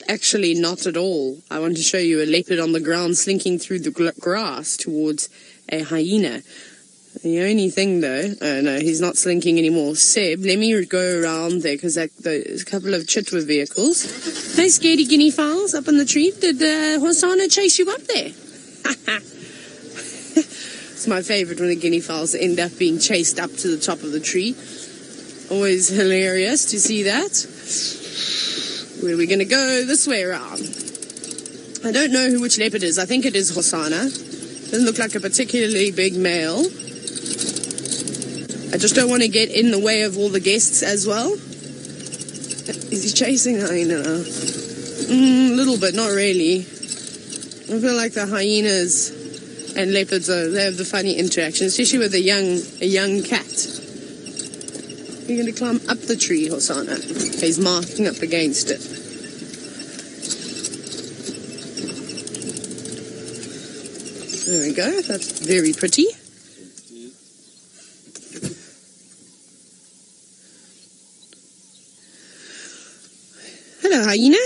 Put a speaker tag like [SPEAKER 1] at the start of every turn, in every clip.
[SPEAKER 1] Actually, not at all. I want to show you a leopard on the ground slinking through the grass towards a hyena. The only thing, though, no, he's not slinking anymore. Seb, let me go around there, because there's a couple of Chitwa vehicles. Hey, scaredy guinea fowls up in the tree. Did Hosana chase you up there? It's my favourite when the guinea fowls end up being chased up to the top of the tree. Always hilarious to see that. Where are we going to go? This way around. I don't know which leopard is. I think it is Hosana. Doesn't look like a particularly big male. I just don't want to get in the way of all the guests as well. Is he chasing hyena? A little bit, not really. I feel like the hyenas and leopards they have the funny interaction, especially with a young cat. You're going to climb up the tree, Hosana. He's marking up against it. There we go. That's very pretty. Hello, hyena.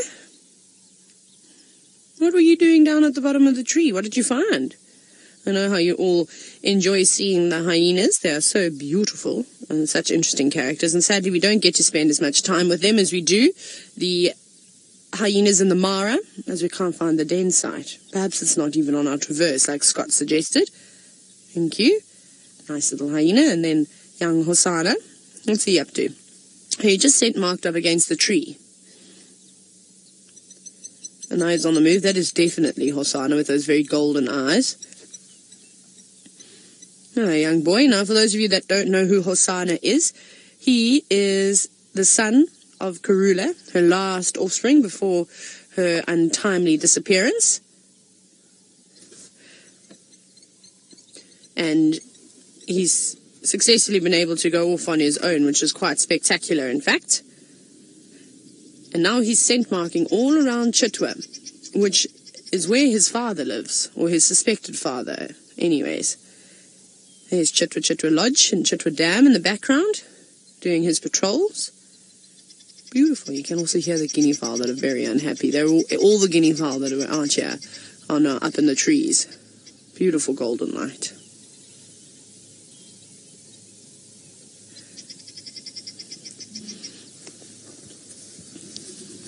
[SPEAKER 1] What were you doing down at the bottom of the tree? What did you find? I know how you all enjoy seeing the hyenas. They are so beautiful and such interesting characters. And sadly, we don't get to spend as much time with them as we do the hyenas in the Mara, as we can't find the den site. Perhaps it's not even on our traverse, like Scott suggested. Thank you. Nice little hyena. And then young Hosana. What's he up to? He just sent marked up against the tree. And now he's on the move. That is definitely Hosana with those very golden eyes. Hello, young boy. Now, for those of you that don't know who Hosana is, he is the son of Karula, her last offspring before her untimely disappearance. And he's successfully been able to go off on his own, which is quite spectacular, in fact. And now he's scent marking all around Chitwa, which is where his father lives, or his suspected father, anyways. There's Chitwa Lodge and Chitwa Dam in the background, doing his patrols. Beautiful. You can also hear the guinea fowl that are very unhappy. They're all the guinea fowl that are out here are now up in the trees. Beautiful golden light.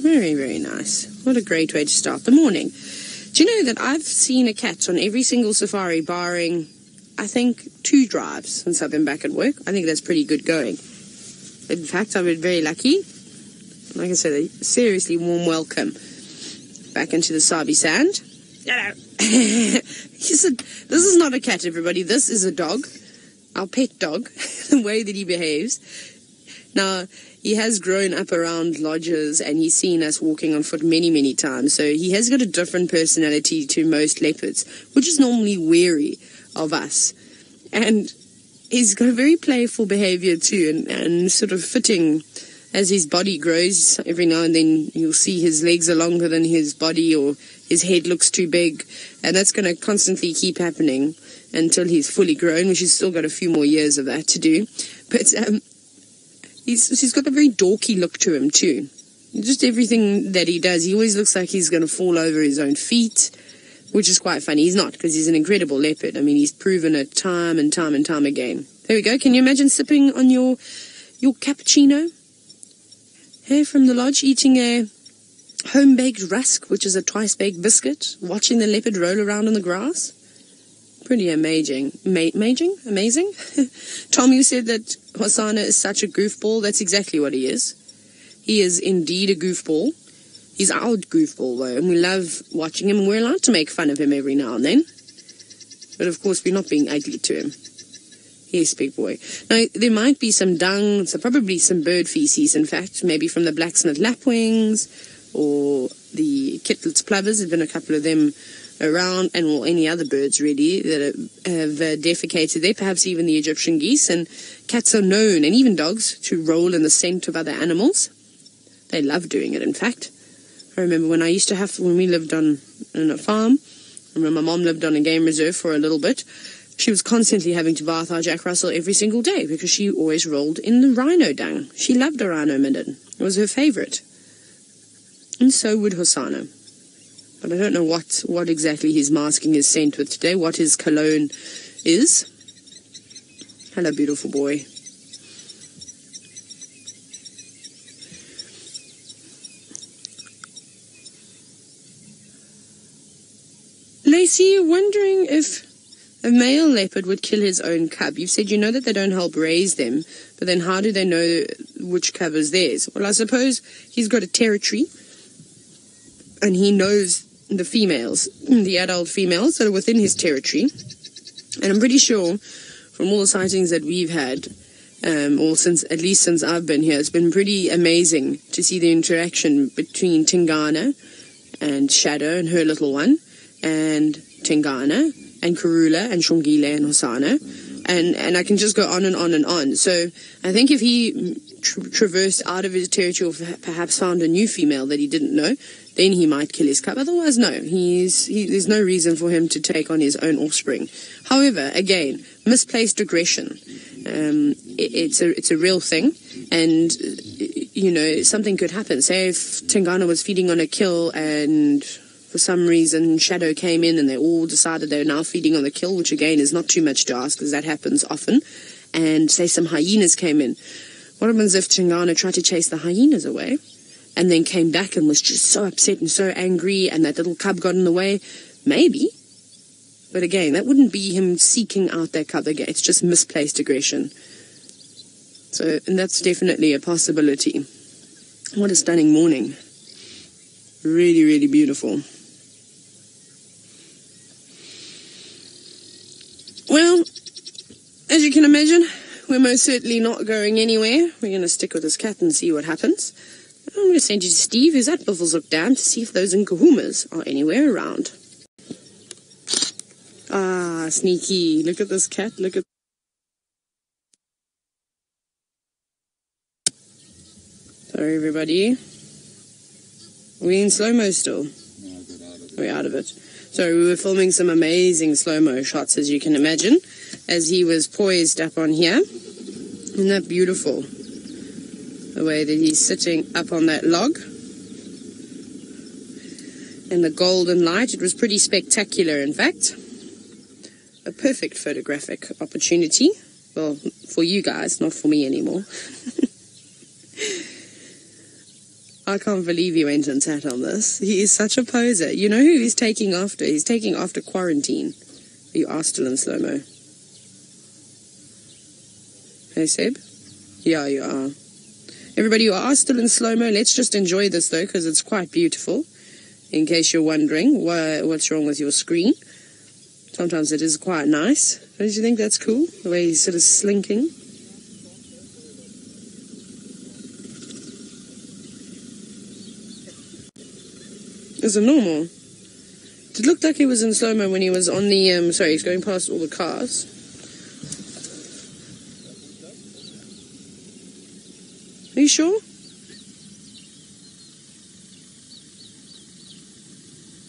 [SPEAKER 1] Very, very nice. What a great way to start the morning. Do you know that I've seen a cat on every single safari, barring, I think, 2 drives since I've been back at work? I think that's pretty good going. In fact, I've been very lucky. Like I said, a seriously warm welcome back into the Sabi Sand. Hello. This is not a cat, everybody. This is a dog. Our pet dog. The way that he behaves. Now, he has grown up around lodges and he's seen us walking on foot many, many times. So he has got a different personality to most leopards, which is normally wary of us. And he's got a very playful behavior too, and sort of fitting as his body grows. Every now and then you'll see his legs are longer than his body, or his head looks too big. And that's going to constantly keep happening until he's fully grown, which he's still got a few more years of that to do. But he's got a very dorky look to him too. Just everything that he does, he always looks like he's going to fall over his own feet, which is quite funny. He's not, because he's an incredible leopard. I mean, he's proven it time and time and time again. There we go. Can you imagine sipping on your cappuccino here from the lodge, eating a home-baked rusk, which is a twice-baked biscuit, watching the leopard roll around in the grass? Pretty amazing. Amazing? Tom, you said that Hosana is such a goofball. That's exactly what he is. He is indeed a goofball. He's our goofball, though, and we love watching him, and we're allowed to make fun of him every now and then. But, of course, we're not being ugly to him. Yes, big boy. Now, there might be some dung, so probably some bird feces, in fact, maybe from the black-snouted lapwings or the kittlets plovers. There's been a couple of them around, and well, any other birds, really, that have defecated there, perhaps even the Egyptian geese. And cats are known, and even dogs, to roll in the scent of other animals. They love doing it, in fact. I remember when we lived on a farm, I remember my mom lived on a game reserve for a little bit. She was constantly having to bath our Jack Russell every single day because she always rolled in the rhino dung. She loved a rhino midden. It was her favourite. And so would Hosana. But I don't know what exactly he's masking his scent with today, what his cologne is. Hello, beautiful boy. Lacey, wondering if a male leopard would kill his own cub. You've said you know that they don't help raise them, but then how do they know which cub is theirs? Well, I suppose he's got a territory, and he knows the females, the adult females that are within his territory. And I'm pretty sure from all the sightings that we've had, or at least since I've been here, it's been pretty amazing to see the interaction between Tingana and Shadow and her little one, and Tingana and Karula and Shongile and Hosana, and I can just go on and on and on. So I think if he traversed out of his territory, or perhaps found a new female that he didn't know, then he might kill his cub. Otherwise, no, there's no reason for him to take on his own offspring. However, again, misplaced aggression. It's a real thing, and you know, something could happen. Say if Tingana was feeding on a kill, and for some reason Shadow came in and they all decided they're now feeding on the kill, which again is not too much to ask because that happens often, and say some hyenas came in. What happens if Tingana tried to chase the hyenas away and then came back and was just so upset and so angry, and that little cub got in the way? Maybe. But again, that wouldn't be him seeking out that cub again. It's just misplaced aggression. So, and that's definitely a possibility. What a stunning morning. Really, really beautiful. Well, as you can imagine, we're most certainly not going anywhere. We're going to stick with this cat and see what happens. I'm going to send you to Steve, who's at Buffelshoek Dam, to see if those Nkuhumas are anywhere around. Ah, sneaky. Look at this cat. Look at... Sorry, everybody. Are we in slow-mo still? No, we're out of it. So we were filming some amazing slow-mo shots, as you can imagine, as he was poised up on here. Isn't that beautiful? The way that he's sitting up on that log. And the golden light, it was pretty spectacular, in fact. A perfect photographic opportunity. Well, for you guys, not for me anymore. I can't believe he went and sat on this. He is such a poser. You know who he's taking after? He's taking after Quarantine. You are still in slow-mo. Hey, Seb? Yeah, you are. Everybody, you are still in slow-mo. Let's just enjoy this, though, because it's quite beautiful. In case you're wondering what's wrong with your screen. Sometimes it is quite nice. Don't you think that's cool? The way he's sort of slinking. Is it normal? It looked like he was in slow-mo when he was on the, sorry, he's going past all the cars. Are you sure?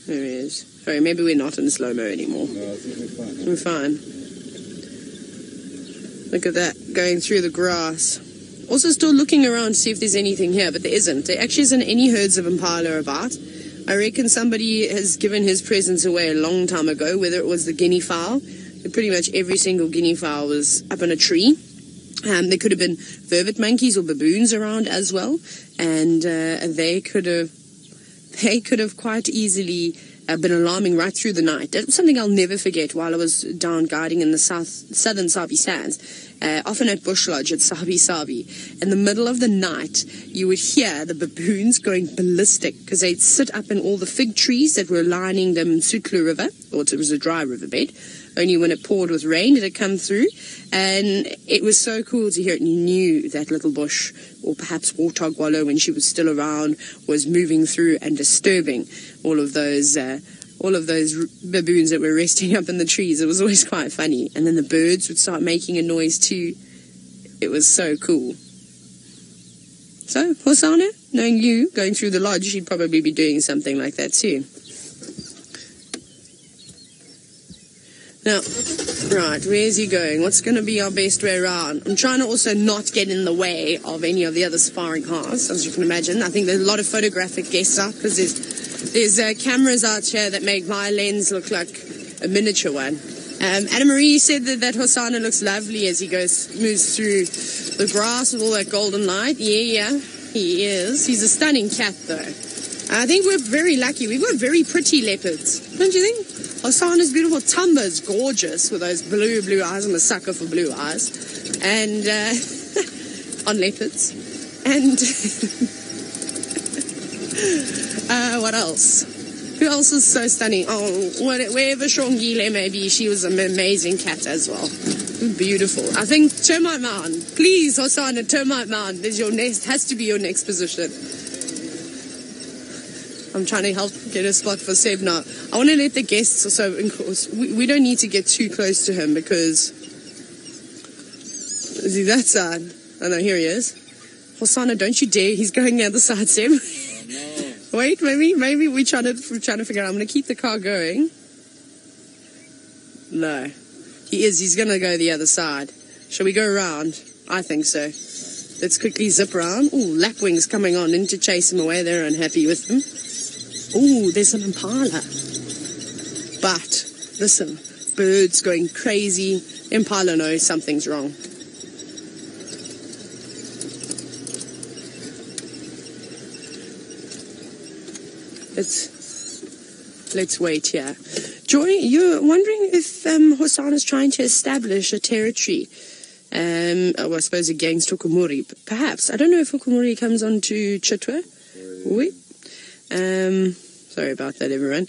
[SPEAKER 1] There he is. Sorry, maybe we're not in slow-mo anymore.
[SPEAKER 2] No, I think we're fine.
[SPEAKER 1] We're fine. Look at that, going through the grass. Also still looking around to see if there's anything here, but there isn't. There actually isn't any herds of impala about. I reckon somebody has given his presence away a long time ago, whether it was the guinea fowl. Pretty much every single guinea fowl was up on a tree. There could have been vervet monkeys or baboons around as well, and they could have quite easily been alarming right through the night. That's something I'll never forget while I was down guiding in the southern Sabi Sands. Often at Bush Lodge at Sabi. In the middle of the night, you would hear the baboons going ballistic because they'd sit up in all the fig trees that were lining the Msutlu River, or it was a dry riverbed. Only when it poured with rain did it come through. And it was so cool to hear it. And you knew that little bush, or perhaps Warthog Wallow when she was still around, was moving through and disturbing all of those baboons that were resting up in the trees. It was always quite funny. And then the birds would start making a noise too. It was so cool. So, Hosana, knowing you, going through the lodge, you'd probably be doing something like that too. Now, Right, where's he going? What's going to be our best way around? I'm trying to also not get in the way of any of the other safari cars, as you can imagine. I think there's a lot of photographic guests out because there's cameras out here that make my lens look like a miniature one. Anna Marie said that Hosana looks lovely as he moves through the grass with all that golden light. Yeah, he is. He's a stunning cat, though. I think we're very lucky. We've got very pretty leopards, don't you think? Hosana's beautiful. Tumba's gorgeous with those blue eyes. I'm a sucker for blue eyes. And on leopards. And what else? Who else is so stunning? Oh, wherever Shongile may be, she was an amazing cat as well. Beautiful. I think Termite Mountain. Please, Hosana, Termite Mountain is your next, has to be your next position. I'm trying to help get a spot for Seb now. I want to let the guests also, of course, we don't need to get too close to him because, see that side? Oh no, here he is. Hosana, don't you dare. He's going the other side, Seb. Oh, no. Wait, maybe we're trying to figure out. I'm going to keep the car going. No. He is. He's going to go the other side. Shall we go around? I think so. Let's quickly zip around. Ooh, lapwings coming on in to chase him away. They're unhappy with him. Ooh, there's an impala. But, listen, birds going crazy. Impala knows something's wrong. Let's wait here. Joy, you're wondering if Hosana's trying to establish a territory, I suppose against Hukumuri. Perhaps. I don't know if Hukumuri comes on to Chitwa. Oui. Sorry about that, everyone.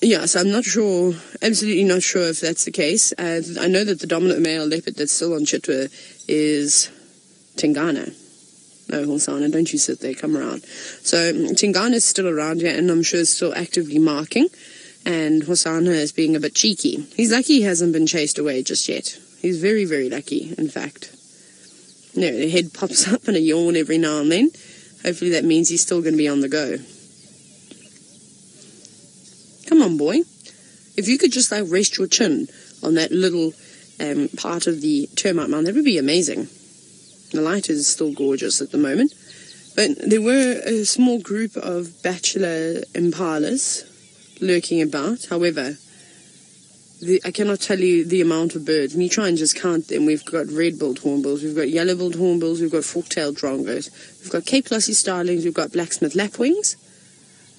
[SPEAKER 1] Yeah, so I'm not sure, absolutely not sure if that's the case. I know that the dominant male leopard that's still on Chitwa is Tingana. No, Hosana, don't you sit there, come around. So Tingana's still around here, and I'm sure still actively marking. And Hosana is being a bit cheeky. He's lucky he hasn't been chased away just yet. He's very, very lucky, in fact. No, the head pops up and a yawn every now and then. Hopefully that means he's still going to be on the go. Come on, boy. If you could just rest your chin on that little part of the termite mound, that would be amazing. The light is still gorgeous at the moment. But there were a small group of bachelor impalas lurking about. However, I cannot tell you the amount of birds. When you try and just count them, we've got red-billed hornbills, we've got yellow-billed hornbills, we've got fork-tailed drongos, we've got Cape Lossie starlings, we've got blacksmith lapwings,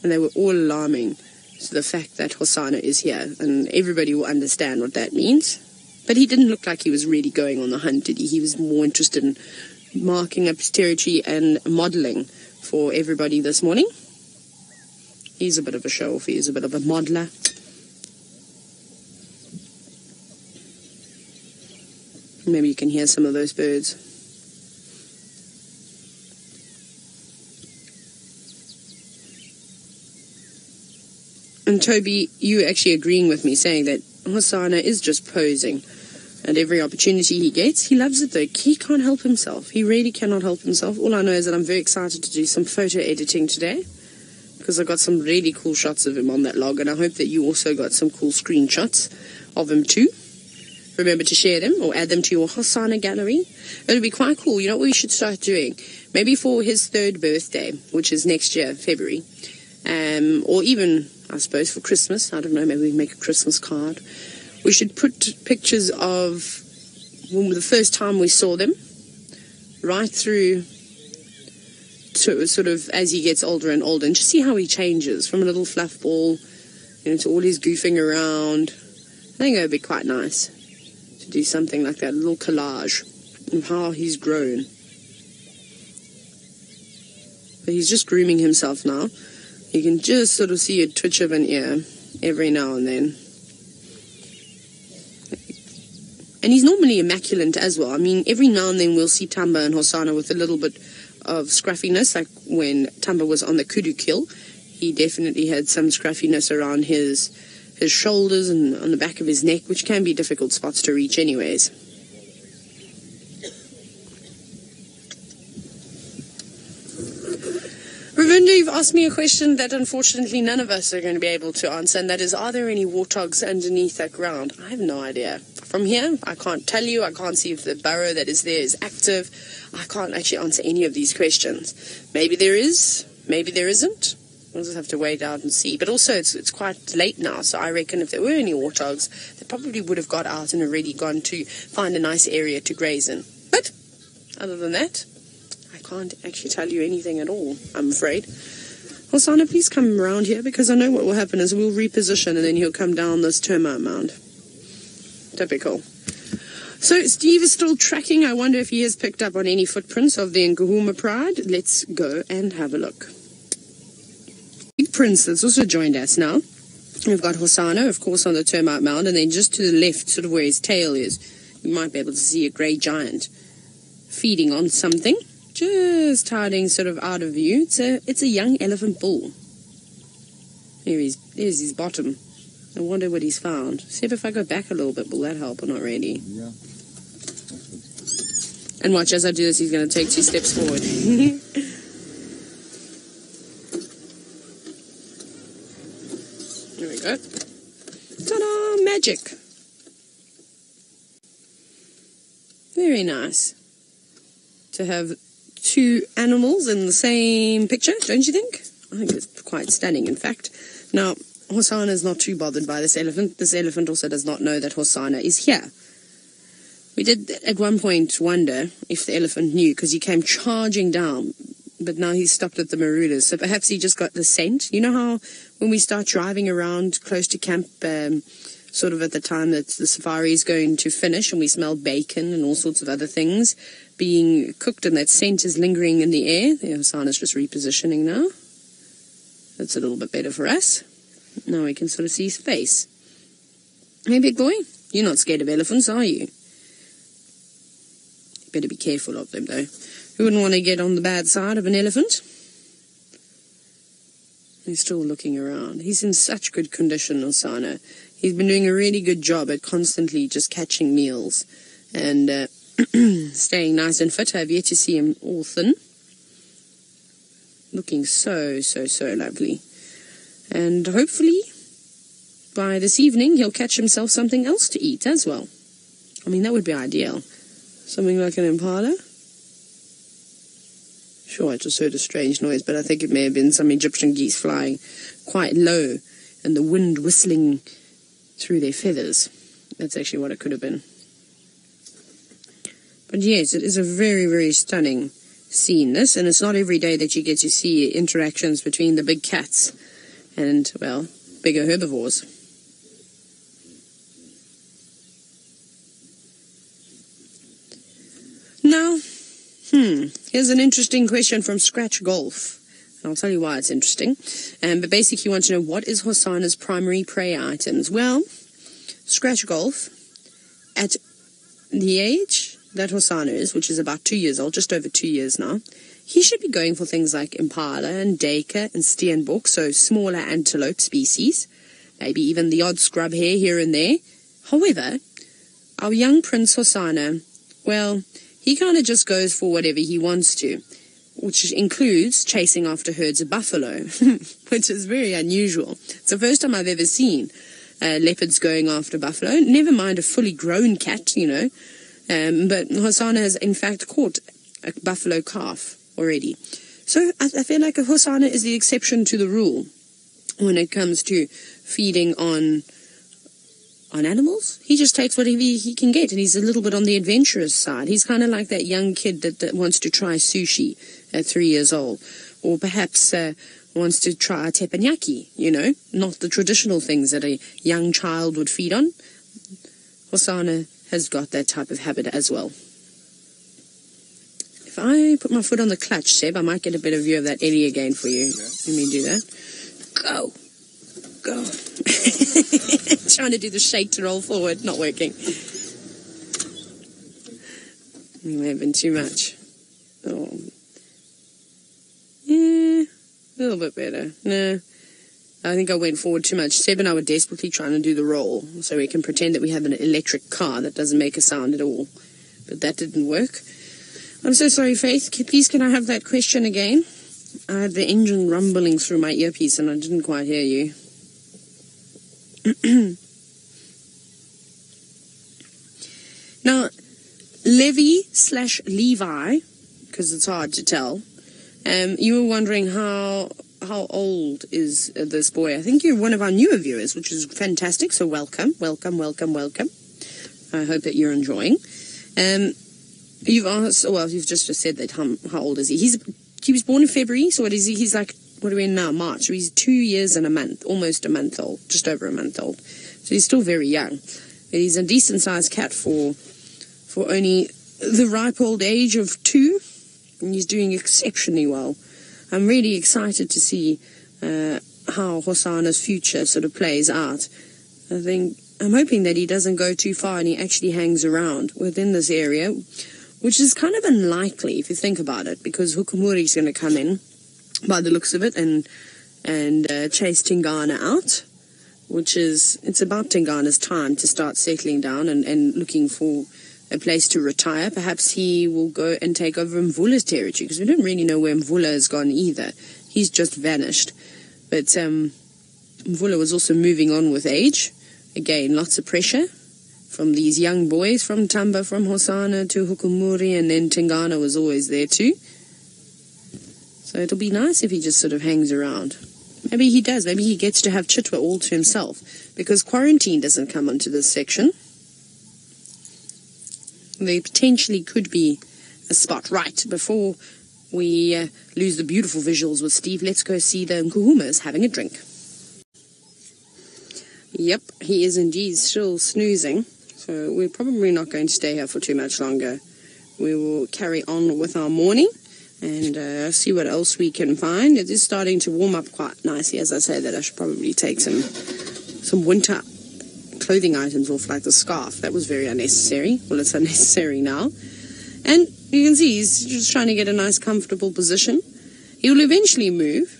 [SPEAKER 1] and they were all alarming to the fact that Hosana is here, and everybody will understand what that means. But he didn't look like he was really going on the hunt, did he? He was more interested in marking up his territory and modelling for everybody this morning. He's a bit of a show-off, he's a bit of a modeler. Maybe you can hear some of those birds. And Toby, you actually agreeing with me, saying that Hosana is just posing. And every opportunity he gets, he loves it though. He can't help himself. He really cannot help himself. All I know is that I'm very excited to do some photo editing today, because I got some really cool shots of him on that log, and I hope that you also got some cool screenshots of him too. Remember to share them or add them to your Hosana gallery. It'll be quite cool. You know what we should start doing? Maybe for his 3rd birthday, which is next year, February. Or even, I suppose, for Christmas. I don't know, maybe we make a Christmas card. We should put pictures of the first time we saw them, right through to sort of as he gets older and older, and just see how he changes from a little fluff ball, to all his goofing around. I think it would be quite nice to do something like that, a little collage of how he's grown. But he's just grooming himself now. You can just sort of see a twitch of an ear every now and then. And he's normally immaculate as well. I mean, every now and then we'll see Tamba and Hosana with a little bit of scruffiness, like when Tamba was on the kudu kill. He definitely had some scruffiness around his shoulders and on the back of his neck, which can be difficult spots to reach anyways. Ravinda, you've asked me a question that unfortunately none of us are going to be able to answer, and that is, are there any warthogs underneath that ground? I have no idea. From here, I can't tell you. I can't see if the burrow that is there is active. I can't actually answer any of these questions. Maybe there is, maybe there isn't. We'll just have to wait out and see. But also, it's quite late now, so I reckon if there were any warthogs, they probably would have got out and already gone to find a nice area to graze in. But other than that, I can't actually tell you anything at all, I'm afraid. Hosana, please come around here, because I know what will happen is we'll reposition and then he'll come down this termite mound. Typical. So Steve is still tracking. I wonder if he has picked up on any footprints of the Nkuhuma Pride. Let's go and have a look. Big Prince has also joined us now. We've got Hosana, of course, on the termite mound, and then just to the left, sort of where his tail is, you might be able to see a grey giant feeding on something, just hiding sort of out of view. It's a young elephant bull. There's his bottom. I wonder what he's found. See if I go back a little bit, will that help or not really?
[SPEAKER 2] Yeah.
[SPEAKER 1] And watch, as I do this, he's going to take 2 steps forward. There we go. Ta-da! Magic. Very nice to have 2 animals in the same picture, don't you think? I think it's quite stunning, in fact. Now, Hosana is not too bothered by this elephant. This elephant also does not know that Hosana is here. We did at one point wonder if the elephant knew, because he came charging down, but now he's stopped at the Marulas, so perhaps he just got the scent. You know how when we start driving around close to camp, sort of at the time that the safari is going to finish, and we smell bacon and all sorts of other things being cooked, and that scent is lingering in the air. The Hosana's just repositioning now. That's a little bit better for us. Now we can sort of see his face. Hey, big boy, you're not scared of elephants, are you? You better be careful of them, though. Who wouldn't want to get on the bad side of an elephant? He's still looking around. He's in such good condition, Hosana. He's been doing a really good job at constantly just catching meals and staying nice and fit. I've yet to see him all thin. Looking so lovely. And hopefully, by this evening, he'll catch himself something else to eat as well. I mean, that would be ideal. Something like an impala. Sure, I just heard a strange noise, but I think it may have been some Egyptian geese flying quite low and the wind whistling through their feathers. That's actually what it could have been. But yes, it is a very stunning scene, this, and it's not every day that you get to see interactions between the big cats and, well, bigger herbivores. Now, here's an interesting question from Scratch Golf. I'll tell you why it's interesting. But basically you want to know, what is Hosana's primary prey items? Well, Scratch Golf, at the age that Hosana is, which is about 2 years old, just over 2 years now, he should be going for things like impala and duiker and steenbok, so smaller antelope species, maybe even the odd scrub hare here and there. However, our young Prince Hosana, well, he kind of just goes for whatever he wants to, which includes chasing after herds of buffalo, which is very unusual. It's the first time I've ever seen leopards going after buffalo, never mind a fully grown cat, you know. But Hosana has in fact caught a buffalo calf already. So I feel like Hosana is the exception to the rule when it comes to feeding on animals. He just takes whatever he can get, and he's a little bit on the adventurous side. He's kind of like that young kid that wants to try sushi at 3 years old, or perhaps wants to try teppanyaki, you know, not the traditional things that a young child would feed on. Hosana has got that type of habit as well. If I put my foot on the clutch, Seb, I might get a better view of that eddy again for you. Yeah. Let me do that. Go. Trying to do the shake to roll forward, not working. It may have been too much. Oh. Yeah, a little bit better. No, I think I went forward too much. Seb and I were desperately trying to do the roll, so we can pretend that we have an electric car that doesn't make a sound at all. But that didn't work. I'm so sorry, Faith. Please, can I have that question again? I had the engine rumbling through my earpiece and I didn't quite hear you. Now, Levi/Levi, because it's hard to tell, you were wondering how old is this boy. I think you're one of our newer viewers, which is fantastic, so welcome. I hope that you're enjoying. You've asked, well, you've just said that, how old is he? He was born in February, so what is he? He's like, what are we in now? March. So he's 2 years and a month, almost a month old, just over a month old. So he's still very young. But he's a decent-sized cat for only the ripe old age of 2, and he's doing exceptionally well. I'm really excited to see how Hosana's future sort of plays out. I'm hoping that he doesn't go too far and he actually hangs around within this area, which is kind of unlikely if you think about it, because Hukumuri's going to come in, by the looks of it, and chase Tingana out, it's about Tingana's time to start settling down and looking for a place to retire. Perhaps he will go and take over Mvula's territory, because we don't really know where Mvula has gone either. He's just vanished. But Mvula was also moving on with age. Again, lots of pressure from these young boys, from Tamba, from Hosana to Hukumuri, and then Tingana was always there too. So it'll be nice if he just sort of hangs around. Maybe he does. Maybe he gets to have Chitwa all to himself, because quarantine doesn't come onto this section. There potentially could be a spot. Right, before we lose the beautiful visuals with Steve, let's go see the Nkuhumas having a drink. Yep, he is indeed still snoozing, so we're probably not going to stay here for too much longer. We will carry on with our morning and see what else we can find. It is starting to warm up quite nicely. As I say that, I should probably take some winter clothing items off, like the scarf. That was very unnecessary. Well, it's unnecessary now. And you can see he's just trying to get a nice comfortable position. He'll eventually move.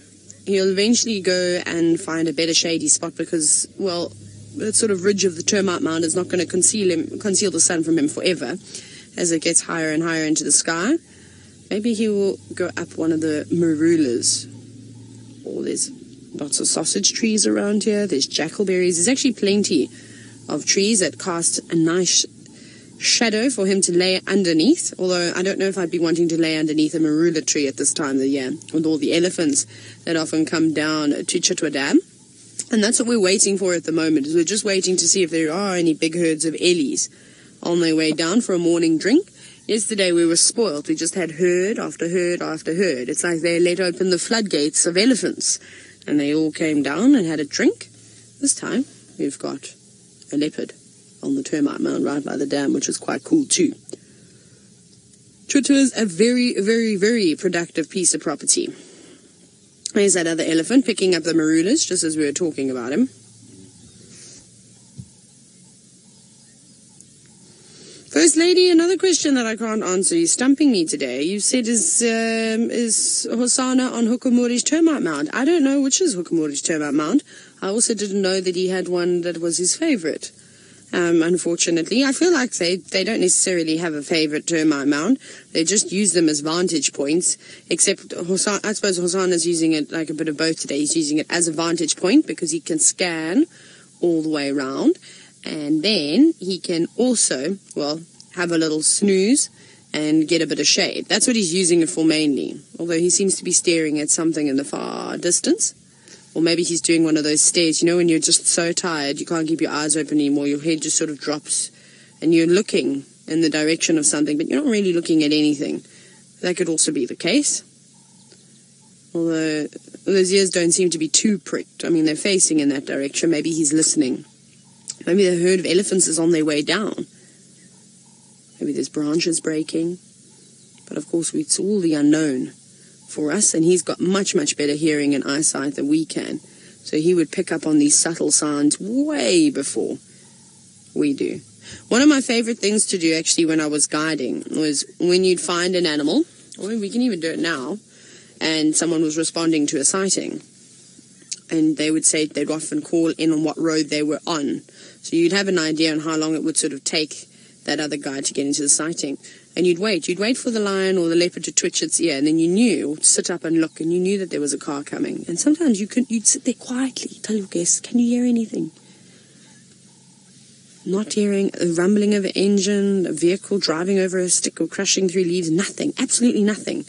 [SPEAKER 1] He'll eventually go and find a better shady spot, because, well, that sort of ridge of the termite mound is not going to conceal the sun from him forever as it gets higher and higher into the sky. Maybe he will go up one of the marulas. Oh, there's lots of sausage trees around here. There's jackalberries. There's actually plenty of trees that cast a nice shadow for him to lay underneath, although I don't know if I'd be wanting to lay underneath a marula tree at this time of the year, with all the elephants that often come down to Chitwa Dam. And that's what we're waiting for at the moment, is we're just waiting to see if there are any big herds of ellies on their way down for a morning drink. Yesterday we were spoiled. We just had herd after herd after herd. It's like they let open the floodgates of elephants, and they all came down and had a drink. This time we've got a leopard on the termite mound right by the dam, which is quite cool too. Chitwa is a very, very, very productive piece of property. There's that other elephant picking up the marulas, just as we were talking about him. First Lady, another question that I can't answer. You're stumping me today. You said, is Hosana on Hukumuri's termite mound? I don't know which is Hukumuri's termite mound. I also didn't know that he had one that was his favorite. Unfortunately, I feel like they don't necessarily have a favorite termite mound. They just use them as vantage points, except Hosana, I suppose Hosana's using it like a bit of both today. He's using it as a vantage point because he can scan all the way around, and then he can also, well, have a little snooze and get a bit of shade. That's what he's using it for mainly, although he seems to be staring at something in the far distance. Or maybe he's doing one of those stares, you know, when you're just so tired, you can't keep your eyes open anymore, your head just sort of drops, and you're looking in the direction of something, but you're not really looking at anything. That could also be the case. Although those ears don't seem to be too pricked. I mean, they're facing in that direction. Maybe he's listening. Maybe the herd of elephants is on their way down. Maybe there's branches breaking. But of course, it's all the unknown for us, and he's got much, much better hearing and eyesight than we can. So he would pick up on these subtle signs way before we do. One of my favorite things to do, actually, when I was guiding, was when you'd find an animal, or we can even do it now, and someone was responding to a sighting, and they would say they'd often call in on what road they were on. So you'd have an idea on how long it would sort of take that other guy to get into the sighting. And you'd wait for the lion or the leopard to twitch its ear, and then you knew, or sit up and look, and you knew that there was a car coming. And sometimes you'd sit there quietly, tell your guests, can you hear anything? Not hearing a rumbling of an engine, a vehicle driving over a stick or crashing through leaves, nothing, absolutely nothing.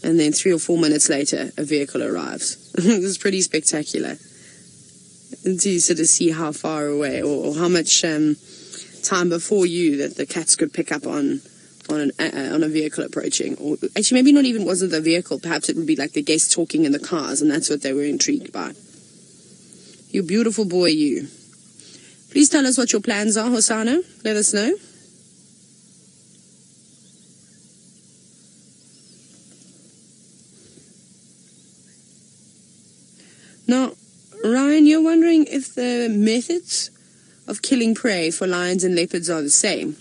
[SPEAKER 1] And then 3 or 4 minutes later, a vehicle arrives. It was pretty spectacular. And to sort of see how far away or how much time before you that the cats could pick up on a vehicle approaching. Or actually, maybe not even wasn't the vehicle. Perhaps it would be like the guests talking in the cars, and that's what they were intrigued by. You beautiful boy, you. Please tell us what your plans are, Hosana. Let us know. Now, Ryan, you're wondering if the methods of killing prey for lions and leopards are the same.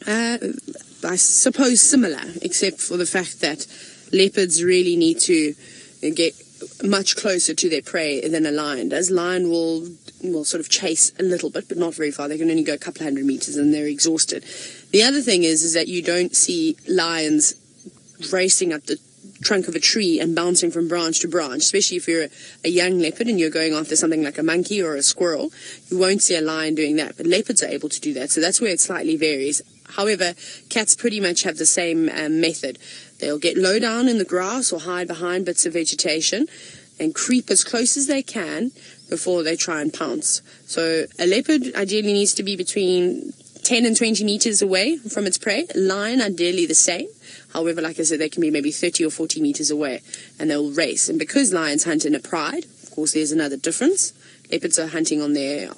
[SPEAKER 1] I suppose similar, except for the fact that leopards really need to get much closer to their prey than a lion does. Lion will sort of chase a little bit, but not very far. They can only go a couple of 100 meters and they're exhausted. The other thing is that you don't see lions racing up the trunk of a tree and bouncing from branch to branch, especially if you're a young leopard and you're going after something like a monkey or a squirrel. You won't see a lion doing that, but leopards are able to do that, so that's where it slightly varies. However, cats pretty much have the same method. They'll get low down in the grass or hide behind bits of vegetation and creep as close as they can before they try and pounce. So a leopard ideally needs to be between 10 and 20 meters away from its prey. A lion ideally the same. However, like I said, they can be maybe 30 or 40 meters away, and they'll race. And because lions hunt in a pride, of course, there's another difference. Leopards are hunting on their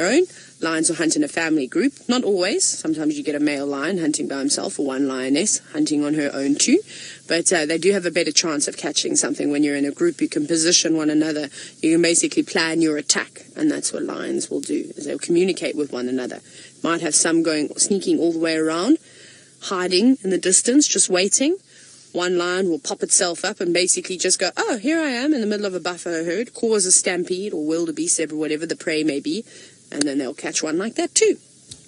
[SPEAKER 1] own. Lions will hunt in a family group. Not always. Sometimes you get a male lion hunting by himself, or one lioness hunting on her own too. But they do have a better chance of catching something when you're in a group. You can position one another. You can basically plan your attack, and that's what lions will do. Is they'll communicate with one another. Might have some sneaking all the way around, hiding in the distance, just waiting. One lion will pop itself up and basically just go, oh, here I am in the middle of a buffalo herd, cause a stampede or wildebeest or whatever the prey may be, and then they'll catch one like that too.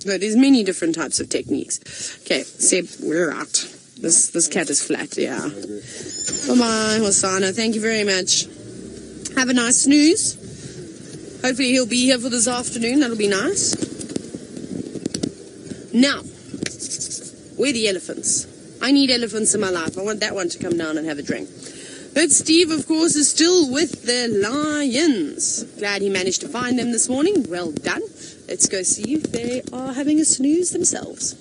[SPEAKER 1] So there's many different types of techniques. Okay, Seb, we're out. This cat is flat, yeah. Bye-bye, Hosana. Thank you very much. Have a nice snooze. Hopefully he'll be here for this afternoon. That'll be nice. Now, where are the elephants? I need elephants in my life. I want that one to come down and have a drink. But Steve, of course, is still with the lions. Glad he managed to find them this morning. Well done. Let's go see if they are having a snooze themselves.